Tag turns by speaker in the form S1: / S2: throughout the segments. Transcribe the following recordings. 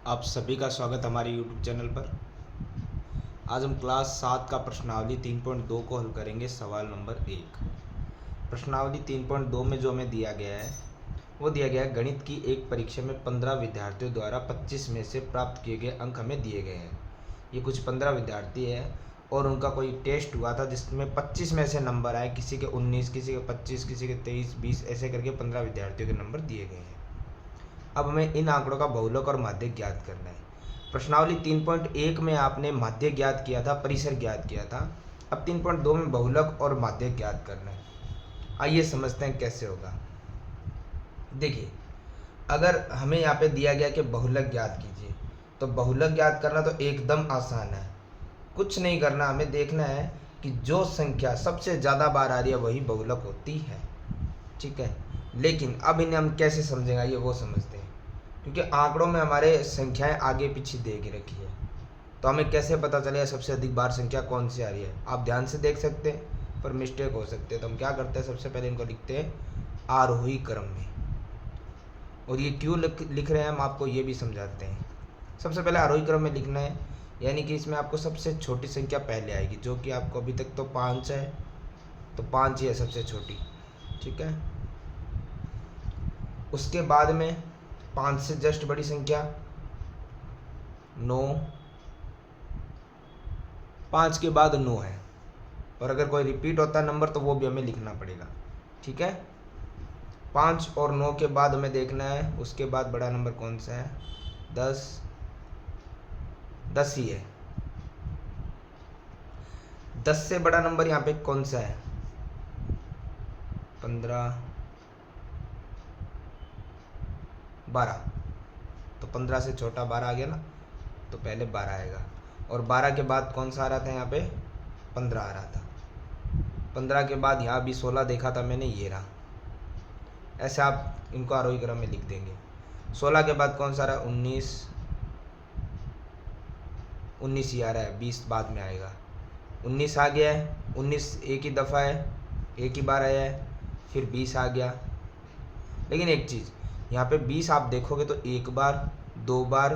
S1: आप सभी का स्वागत हमारे YouTube चैनल पर। आज हम क्लास 7 का प्रश्नावली 3.2 को हल करेंगे। सवाल नंबर 1। प्रश्नावली 3.2 में जो हमें दिया गया है वो दिया गया है, गणित की एक परीक्षा में 15 विद्यार्थियों द्वारा 25 में से प्राप्त किए गए अंक हमें दिए गए हैं। ये कुछ 15 विद्यार्थी है और उनका कोई टेस्ट हुआ था जिसमें 25 में से नंबर आए, किसी के 19, किसी के 25, किसी के 23, 20, ऐसे करके 15 विद्यार्थियों के नंबर दिए गए हैं। अब हमें इन आंकड़ों का बहुलक और माध्यक ज्ञात करना है। प्रश्नावली 3.1 में आपने माध्यक ज्ञात किया था, परिसर ज्ञात किया था। अब 3.2 में बहुलक और माध्यक ज्ञात करना है। आइए समझते हैं कैसे होगा। देखिए, अगर हमें यहाँ पे दिया गया कि बहुलक ज्ञात कीजिए, तो बहुलक ज्ञात करना तो एकदम आसान है। कुछ नहीं करना, हमें देखना है कि जो संख्या सबसे ज़्यादा बार आ रही है वही बहुलक होती है। ठीक है, लेकिन अब इन्हें हम कैसे समझेंगे ये वो समझते हैं। क्योंकि आंकड़ों में हमारे संख्याएं आगे पीछे दे के रखी है, तो हमें कैसे पता चलेगा सबसे अधिक बार संख्या कौन सी आ रही है। आप ध्यान से देख सकते हैं पर मिस्टेक हो सकते हैं, तो हम क्या करते हैं, सबसे पहले इनको लिखते हैं आरोही क्रम में। और ये क्यों लिख रहे हैं हम आपको ये भी समझाते हैं। सबसे पहले आरोही क्रम में लिखना है, यानी कि इसमें आपको सबसे छोटी संख्या पहले आएगी, जो कि आपको अभी तक तो 5 है, तो 5 ही है सबसे छोटी। ठीक है, उसके बाद में 5 से जस्ट बड़ी संख्या 9, 5 के बाद 9 है, और अगर कोई रिपीट होता है नंबर तो वो भी हमें लिखना पड़ेगा। ठीक है, 5 और 9 के बाद हमें देखना है उसके बाद बड़ा नंबर कौन सा है। 10, 10 ही है। 10 से बड़ा नंबर यहाँ पे कौन सा है, 15, 12। तो 15 से छोटा 12 आ गया ना, तो पहले 12 आएगा। और 12 के बाद कौन सा आ रहा था, यहाँ पे 15 आ रहा था। 15 के बाद यहाँ भी 16 देखा था मैंने, ये रहा। ऐसे आप इनको आरोही क्रम में लिख देंगे। 16 के बाद कौन सा रहा, 19, 19 ही आ रहा है, 20 बाद में आएगा। 19 आ गया है, 19 एक ही दफ़ा है, एक ही बार आया है, फिर 20 आ गया। लेकिन एक चीज़, यहाँ पे 20 आप देखोगे तो एक बार, 2 बार,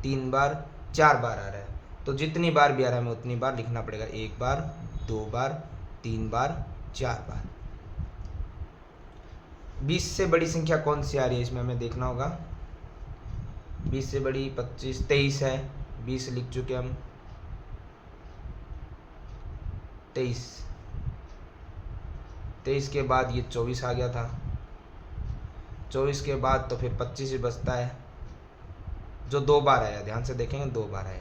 S1: 3 बार, 4 बार आ रहा है। तो जितनी बार भी आ रहा है हमें उतनी बार लिखना पड़ेगा, 1 बार, 2 बार, 3 बार, 4 बार। 20 से बड़ी संख्या कौन सी आ रही है इसमें हमें देखना होगा। 20 से बड़ी 25, 23 है, 20 लिख चुके हम, 23। 23 के बाद ये 24 आ गया था, 24 के बाद तो फिर 25 ही बचता है, जो 2 बार आया। ध्यान से देखेंगे 2 बार आया।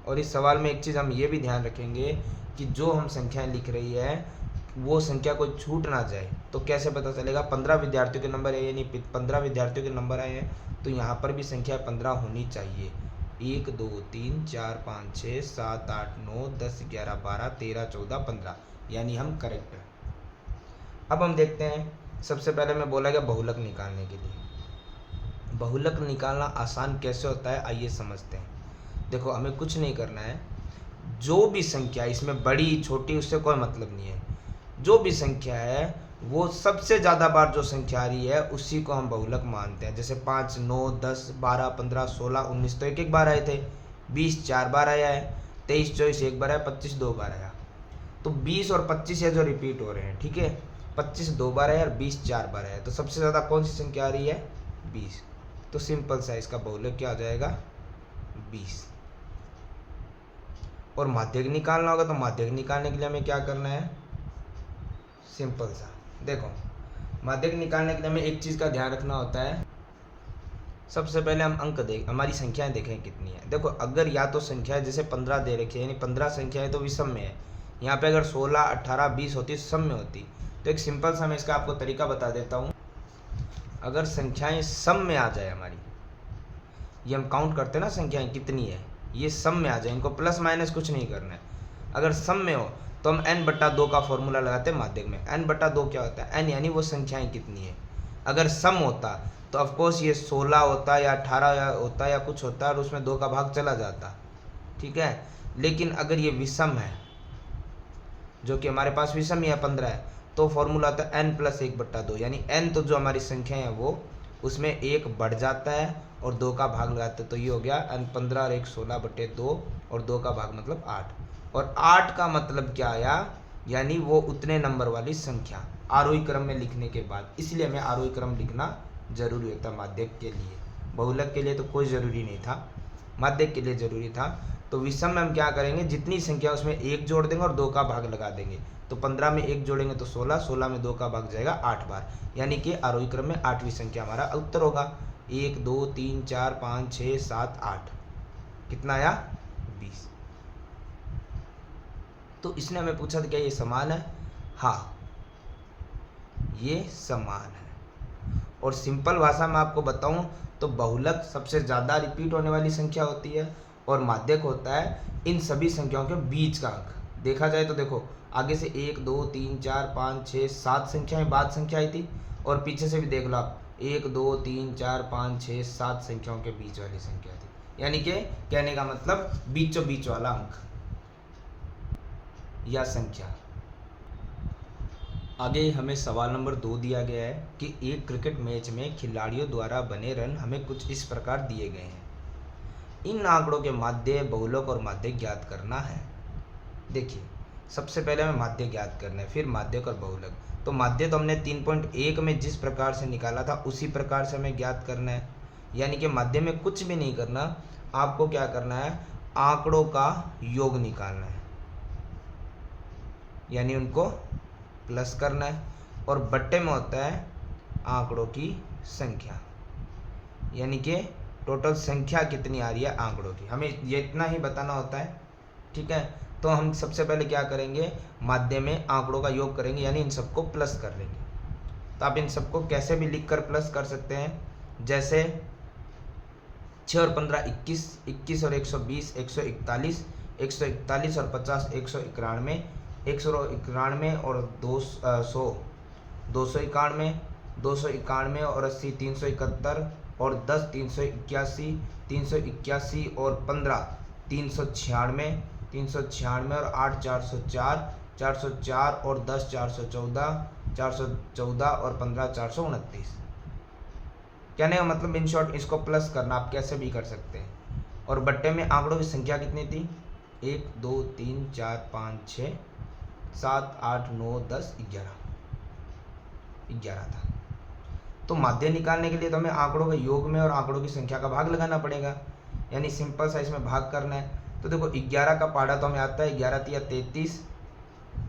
S1: और इस सवाल में एक चीज़ हम ये भी ध्यान रखेंगे कि जो हम संख्याएं लिख रही है वो संख्या कोई छूट ना जाए। तो कैसे पता चलेगा, 15 विद्यार्थियों के नंबर है, यानी 15 विद्यार्थियों के नंबर आए हैं, तो यहाँ पर भी संख्या 15 होनी चाहिए। 1, 2, 3, 4, 5, 6, 7, 8, 9, 10, 11, 12, 13, 14, 15, यानी हम करेक्ट हैं। अब हम देखते हैं, सबसे पहले मैं बोला गया बहुलक निकालने के लिए। बहुलक निकालना आसान कैसे होता है आइए समझते हैं। देखो, हमें कुछ नहीं करना है, जो भी संख्या इसमें बड़ी छोटी उससे कोई मतलब नहीं है। जो भी संख्या है वो सबसे ज़्यादा बार जो संख्या आ रही है उसी को हम बहुलक मानते हैं। जैसे 5, 9, 10, 12, 15, 16, 19 तो एक एक बार आए थे, 20 4 बार आया है, 23, 24 एक बार आया, 25 2 बार आया। तो 20 और 25 है जो रिपीट हो रहे हैं। ठीक है, 25 2 बार आया और 20 4 बार आया, तो सबसे ज़्यादा कौन सी संख्या आ रही है, 20। तो सिंपल सा इसका बहुलक क्या हो जाएगा, 20। और माध्यक निकालना होगा, तो माध्यक निकालने के लिए हमें क्या करना है, सिंपल सा। देखो, माध्यक निकालने के लिए हमें एक चीज़ का ध्यान रखना होता है। सबसे पहले हम अंक देख, हमारी संख्याएं देखें कितनी है। देखो, अगर या तो संख्या जैसे 15 दे रखी है, यानी 15 संख्याएं तो विषम में है। यहाँ पे अगर 16, 18, 20 होती सम में होती, तो एक सिंपल सा मैं इसका आपको तरीका बता देता हूँ। अगर संख्याएं सम में आ जाए हमारी, ये हम काउंट करते हैं ना संख्याएं कितनी है, ये सम में आ जाए, इनको प्लस माइनस कुछ नहीं करना है। अगर सम में हो तो हम n/2 का फॉर्मूला लगाते हैं माध्यक में। n/2 क्या होता है, n यानी वो संख्याएं कितनी है। अगर सम होता तो ऑफकोर्स ये 16 होता या 18 होता या कुछ होता और उसमें 2 का भाग चला जाता। ठीक है, लेकिन अगर ये विषम है, जो कि हमारे पास विषम ही है 15 है, तो फॉर्मूला आता है n + 1/2, यानी n तो जो हमारी संख्या है वो उसमें एक बढ़ जाता है और 2 का भाग लगाते हैं, तो ये हो गया 15 और 1 16/2 और 2 का भाग मतलब 8। और 8 का मतलब क्या आया, यानी वो उतने नंबर वाली संख्या आरोही क्रम में लिखने के बाद। इसलिए हमें आरोही क्रम लिखना जरूरी होता है माध्यक के लिए। बहुलक के लिए तो कोई ज़रूरी नहीं था, माध्यक के लिए ज़रूरी था। तो विषम में हम क्या करेंगे, जितनी संख्या उसमें 1 जोड़ देंगे और 2 का भाग लगा देंगे। तो 15 में 1 जोड़ेंगे तो 16, 16 में 2 का भाग जाएगा 8 बार, यानी कि आरोही क्रम में 8वीं संख्या हमारा उत्तर होगा। 1 2 3 4 5 6 7 8, कितना आया 20। तो इसने हमें पूछा था क्या ये समान है, हाँ ये समान है। और सिंपल भाषा में आपको बताऊं तो बहुलक सबसे ज़्यादा रिपीट होने वाली संख्या होती है और माध्यक होता है इन सभी संख्याओं के बीच का अंक। देखा जाए तो देखो, आगे से 1 2 3 4 5 6 7 संख्याएं बाद संख्या आई थी, और पीछे से भी देख लो आप 1 2 3 4 5 6 7 संख्याओं के बीच वाली संख्या थी। यानी कि कहने का मतलब बीचों बीच वाला अंक या संख्या। आगे हमें सवाल नंबर 2 दिया गया है कि एक क्रिकेट मैच में खिलाड़ियों द्वारा बने रन हमें कुछ इस प्रकार दिए गए हैं। इन आंकड़ों के माध्य, बहुलक और माध्यक ज्ञात करना है। देखिए, सबसे पहले हमें माध्य ज्ञात करना है, फिर माध्यक और बहुलक। तो माध्य तो हमने 3.1 में जिस प्रकार से निकाला था उसी प्रकार से हमें ज्ञात करना है। यानी कि माध्य में कुछ भी नहीं करना, आपको क्या करना है, आंकड़ों का योग निकालना है, यानी उनको प्लस करना है। और बट्टे में होता है आंकड़ों की संख्या, यानी कि टोटल संख्या कितनी आ रही है आंकड़ों की, हमें ये इतना ही बताना होता है। ठीक है, तो हम सबसे पहले क्या करेंगे, माध्य में आंकड़ों का योग करेंगे, यानी इन सबको प्लस कर लेंगे। तो आप इन सबको कैसे भी लिख कर प्लस कर सकते हैं, जैसे 6 और 15 21, 21 और 120 141, 141 और 50 191, 191 और 200 291, 291 और 80 371, और 10 381, 381 और 15 396, 396 और 8 404, 404 और 10 414, 414 और 15 429। कहने का मतलब इन शॉर्ट इसको प्लस करना आप कैसे भी कर सकते हैं। और बट्टे में आंकड़ों की संख्या कितनी थी, 1 2 3 4 5 6 7 8 9 10 11 था। तो माध्य निकालने के लिए तो हमें आंकड़ों के योग में और आंकड़ों की संख्या का भाग लगाना पड़ेगा, यानी सिंपल सा इसमें भाग करना है। तो देखो 11 का पहाड़ा तो हमें आता है, 11 तिया 33,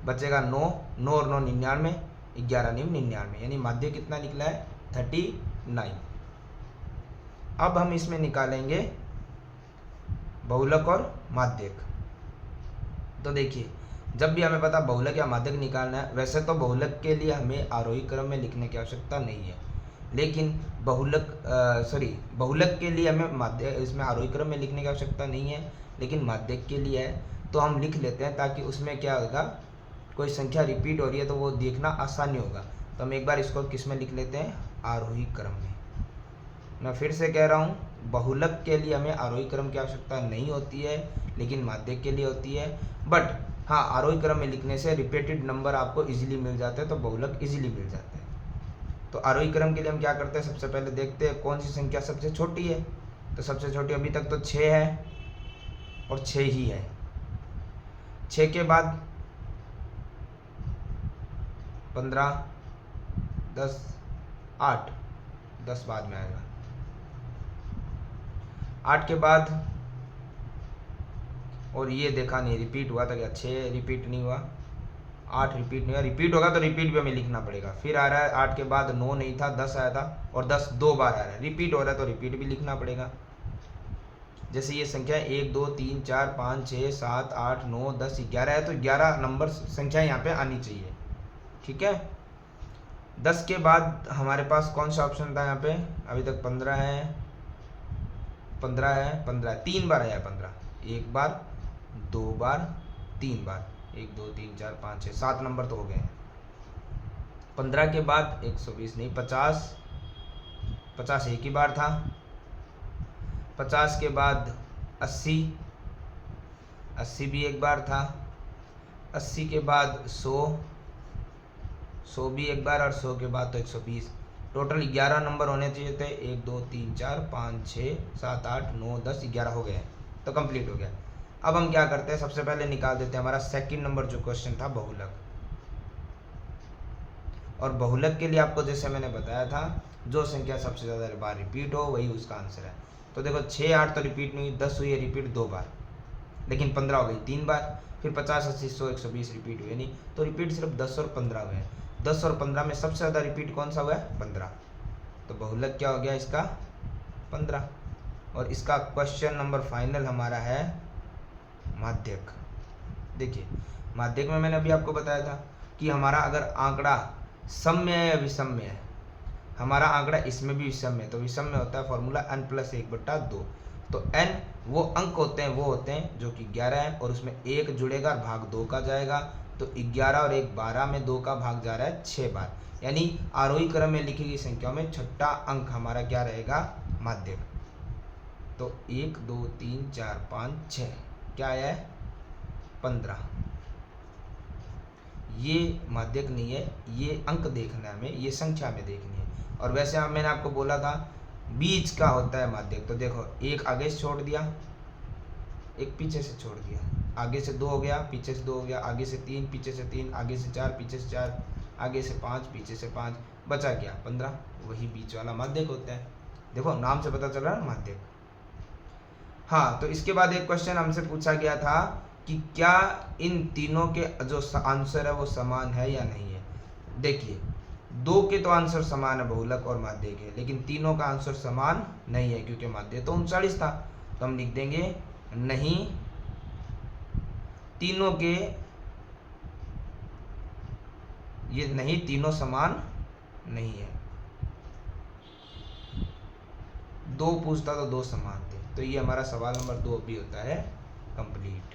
S1: बचेगा 9, 9 और 9 99, 11 9 99, यानी माध्य कितना निकला है 39। अब हम इसमें निकालेंगे बहुलक और माध्यक। तो देखिए, जब भी हमें पता बहुलक या माध्यक निकालना है, वैसे तो बहुलक के लिए हमें आरोही क्रम में लिखने की आवश्यकता नहीं है, लेकिन बहुलक के लिए हमें माध्य इसमें आरोही क्रम में लिखने की आवश्यकता नहीं है, लेकिन माध्यक के लिए है तो हम लिख लेते हैं, ताकि उसमें क्या होगा, कोई संख्या रिपीट हो रही है तो वो देखना आसानी होगा। तो हम एक बार इसको किस में लिख लेते हैं, आरोही क्रम में। मैं फिर से कह रहा हूँ, बहुलक के लिए हमें आरोही क्रम की आवश्यकता नहीं होती है, लेकिन माध्यक के लिए होती है। बट हाँ, आरोही क्रम में लिखने से रिपीटेड नंबर आपको इजीली मिल जाते हैं, तो बहुलक इजीली मिल जाते हैं। तो आरोही क्रम के लिए हम क्या करते हैं, सबसे पहले देखते हैं कौन सी संख्या सबसे छोटी है। तो सबसे छोटी अभी तक तो 6 है और 6 ही है। 6 के बाद 15, 10, 8, 10 बाद में आएगा। 8 के बाद, और ये देखा नहीं रिपीट हुआ था क्या, 6 रिपीट नहीं हुआ, 8 रिपीट नहीं हुआ, रिपीट होगा तो रिपीट भी हमें लिखना पड़ेगा। फिर आ रहा है 8 के बाद 9 नहीं था, 10 आया था, और 10 2 बार आ रहा है, रिपीट हो रहा है तो रिपीट भी लिखना पड़ेगा। जैसे ये संख्या 1 2 3 4 5 6 7 8 9 10 11 है, तो 11 नंबर संख्या यहाँ पे आनी चाहिए। ठीक है, 10 के बाद हमारे पास कौन सा ऑप्शन था यहाँ पे, अभी तक 15 है, 15 है, 15 3 बार आया, 15 1 बार 2 बार 3 बार, 1 2 3 4 5 6 7 नंबर तो हो गए हैं। 15 के बाद 120 नहीं, 50, 50 एक ही बार था। 50 के बाद 80, 80 भी एक बार था। 80 के बाद 100, 100 भी एक बार, और 100 के बाद तो 120। टोटल 11 नंबर होने चाहिए थे। 1 2 3 4 5 6 7 8 9 10 11 हो गए हैं, तो कंप्लीट हो गया। अब हम क्या करते हैं, सबसे पहले निकाल देते हैं हमारा सेकंड नंबर जो क्वेश्चन था बहुलक। और बहुलक के लिए आपको जैसे मैंने बताया था, जो संख्या सबसे ज़्यादा बार रिपीट हो वही उसका आंसर है। तो देखो 6 8 तो रिपीट नहीं हुई, 10 हुई है रिपीट 2 बार, लेकिन 15 हो गई 3 बार, फिर 50 80 100 120 रिपीट हुए नहीं, तो रिपीट सिर्फ 10 और 15 हुए हैं। 10 और 15 में सबसे ज़्यादा रिपीट कौन सा हुआ है, 15। तो बहुलक क्या हो गया इसका, 15। और इसका क्वेश्चन नंबर फाइनल हमारा है माध्यक। देखिए माध्यक में मैंने अभी आपको बताया था कि हमारा अगर आंकड़ा सम्य है या विषम्य है, हमारा आंकड़ा इसमें भी विषम्य है, तो विषम्य होता है फॉर्मूला n+1/2। तो n वो अंक होते हैं जो कि 11 है, और उसमें 1 जुड़ेगा, भाग 2 का जाएगा, तो 11 और 1 12 में 2 का भाग जा रहा है 6 बार, यानी आरोही क्रम में लिखी गई संख्याओं में छठा अंक हमारा क्या रहेगा, माध्यक। तो 1 2 3 4 5 6 क्या आया है, 15। ये माध्यक नहीं है, ये अंक देखना है हमें, ये संख्या में देखनी है। और वैसे मैंने आपको बोला था बीच का होता है माध्यक। तो देखो एक आगे से छोड़ दिया, एक पीछे से छोड़ दिया, आगे से 2 हो गया, पीछे से 2 हो गया, आगे से 3, पीछे से 3, आगे से 4, पीछे से 4, आगे से 5, पीछे से 5, बचा क्या 15, वही बीच वाला माध्यक होता है। देखो नाम से पता चल रहा है माध्यक। हाँ, तो इसके बाद एक क्वेश्चन हमसे पूछा गया था कि क्या इन तीनों के जो आंसर है वो समान है या नहीं है। देखिए 2 के तो आंसर समान है, बहुलक और माध्यक है, लेकिन तीनों का आंसर समान नहीं है, क्योंकि माध्यक तो 39 था। तो हम लिख देंगे नहीं, तीनों के ये नहीं, तीनों समान नहीं है। 2 पूछता तो 2 समान थे। तो ये हमारा सवाल नंबर 2 भी होता है कंप्लीट।